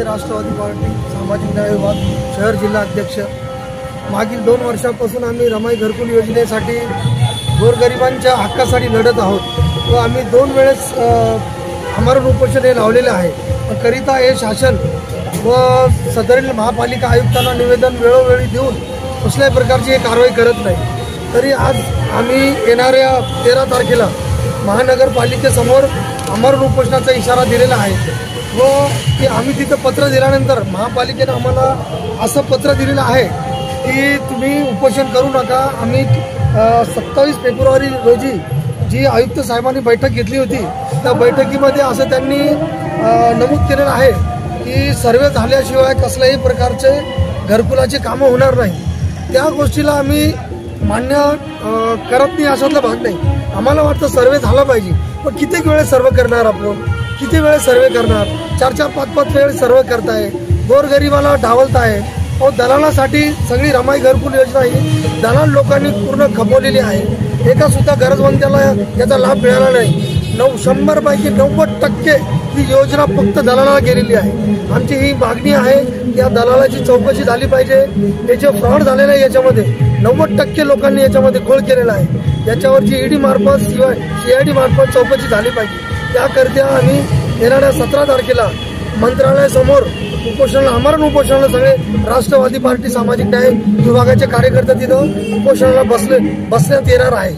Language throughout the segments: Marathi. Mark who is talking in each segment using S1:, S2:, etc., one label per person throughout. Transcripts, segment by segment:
S1: ते राष्ट्रवादी पार्टी सामाजिक न्याय विभाग शहर जिल्हा अध्यक्ष। मागील 2 वर्षापासून आम्ही रमाई घरकुल योजनेसाठी गोरगरिबांच्या हक्कासाठी लढत आहोत व आम्ही 2 वेळेस आमरण उपोषण हे लावलेले आहे। करिता हे शासन व सदरील महापालिका आयुक्तांना निवेदन वेळोवेळी देऊन कुठल्याही प्रकारची कारवाई करत नाही। तरी आज आम्ही येणाऱ्या 13 तारखेला महानगरपालिकेसमोर आमरण उपोषणाचा इशारा दिलेला आहे व की आम्ही तिथं पत्र दिल्यानंतर महापालिकेने आम्हाला असं पत्र दिलेलं आहे की तुम्ही उपोषण करू नका। आम्ही 27 फेब्रुवारी रोजी जी आयुक्त साहेबांनी बैठक घेतली होती त्या बैठकीमध्ये असं त्यांनी नमूद केलेलं आहे की सर्वे झाल्याशिवाय कसल्याही प्रकारचे घरकुलाचे कामं होणार नाही। त्या गोष्टीला आम्ही मान्य करत नाही अशातला भाग नाही। आम्हाला वाटतं सर्वे झाला पाहिजे, पण किती वेळेस सर्वे करणार आपण, किती वेळेस सर्वे करणार? 4-4, 5-5 वेळेस सर्वे करताय, गोरगरिबाला डावलताय। दलालासाठी सगळी रमाई घरकुल योजना ही दलाल लोकांनी पूर्ण खपवलेली आहे। एका सुद्धा गरजवंत्याला याचा लाभ मिळाला नाही। 100 पैकी 90% ही योजना फक्त दलालाला गेलेली आहे। आमची ही मागणी आहे या दलालाची चौकशी झाली पाहिजे। याचे फ्रॉड झालेले आहे, याच्यामध्ये 90% लोकांनी याच्यामध्ये घोळ केलेला आहे। याच्यावरची ईडी मार्फत CID मार्फत चौकशी झाली पाहिजे। त्याकरिता आम्ही येणाऱ्या 17 तारखेला मंत्रालयासमोर आमरण उपोषणाला सगळे राष्ट्रवादी पार्टी सामाजिक न्याय विभागाचे कार्यकर्ते तिथं उपोषणाला बसण्यात येणार आहे।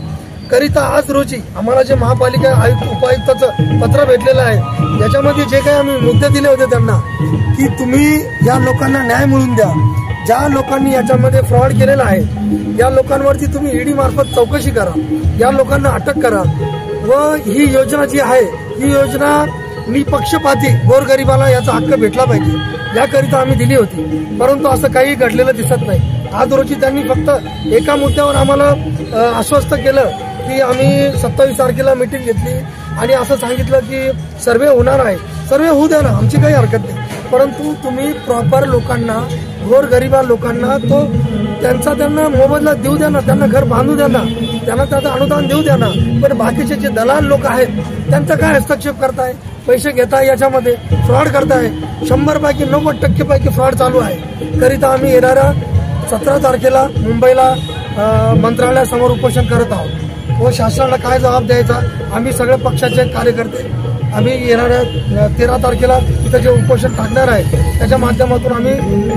S1: करिता आज रोजी आम्हाला जे महापालिका उपायुक्ताचं पत्र भेटलेलं आहे याच्यामध्ये जे काही आम्ही मुद्दे दिले होते त्यांना की तुम्ही या लोकांना न्याय मिळवून द्या। ज्या लोकांनी याच्यामध्ये फ्रॉड केलेला आहे या लोकांवरती तुम्ही ईडी मार्फत चौकशी करा, या लोकांना अटक करा व ही योजना जी आहे ही योजना निपक्षपाती गोरगरिबाला याचा हक्क भेटला पाहिजे याकरिता आम्ही दिली होती। परंतु असं काही घडलेलं दिसत नाही। आज रोजी त्यांनी फक्त एका मुद्द्यावर आम्हाला आश्वस्त केलं की आम्ही 27 तारखेला मीटिंग घेतली आणि असं सांगितलं की सर्वे होणार आहे। सर्वे होऊ द्या ना, आमची काही हरकत नाही, परंतु तुम्ही प्रॉपर लोकांना, गोरगरिबा लोकांना त्यांना मोबदला देऊ द्या ना, त्यांना घर बांधू द्या ना, त्यांना त्याचं अनुदान देऊ द्या ना। पण बाकीचे जे दलाल लोक आहेत त्यांचा काय हस्तक्षेप करताय, पैसे घेताय, याच्यामध्ये फ्रॉड करताय। 100 पैकी 90% पैकी फ्रॉड चालू आहे। करिता आम्ही येणाऱ्या 17 तारखेला मुंबईला मंत्रालयासमोर उपोषण करत आहोत व शासनाला काय जबाब द्यायचा आम्ही सगळ्या पक्षाचे कार्यकर्ते आम्ही येणाऱ्या 13 तारखेला तिथं जे उपोषण टाकणार आहे त्याच्या माध्यमातून आम्ही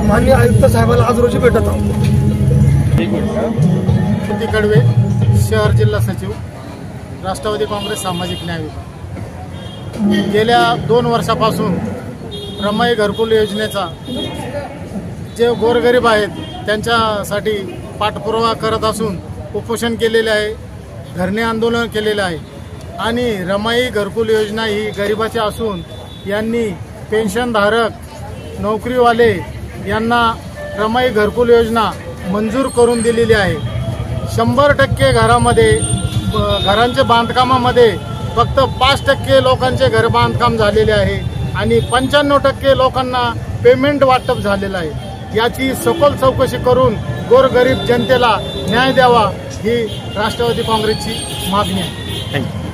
S1: माननीय आयुक्त साहेबांना आज रोजी भेटत आहोत।
S2: कडवे, शहर जिल्हा सचिव, राष्ट्रवादी काँग्रेस सामाजिक न्याय विभाग। गेल्या 2 वर्षापासून रमाई घरकुल योजनेचा जे गोरगरीब आहेत त्यांच्यासाठी पाठपुरावा करत असून उपोषण केलेले आहे, धरणे आंदोलन केलेले आहे आणि रमाई घरकुल योजना ही गरिबाची असून यांनी पेन्शनधारक, नोकरीवाले यांना रमाई घरकुल योजना मंजूर करून दिलेली आहे। 100% घरांच्या बांधकामामध्ये फक्त 5% लोकांचे घर बांधकाम झालेले आहे आणि 95% लोकांना पेमेंट वाटप झालेलं आहे। याची सखोल चौकशी करून गोरगरीब जनतेला न्याय द्यावा ही राष्ट्रवादी काँग्रेसची मागणी आहे।
S3: थँक्यू।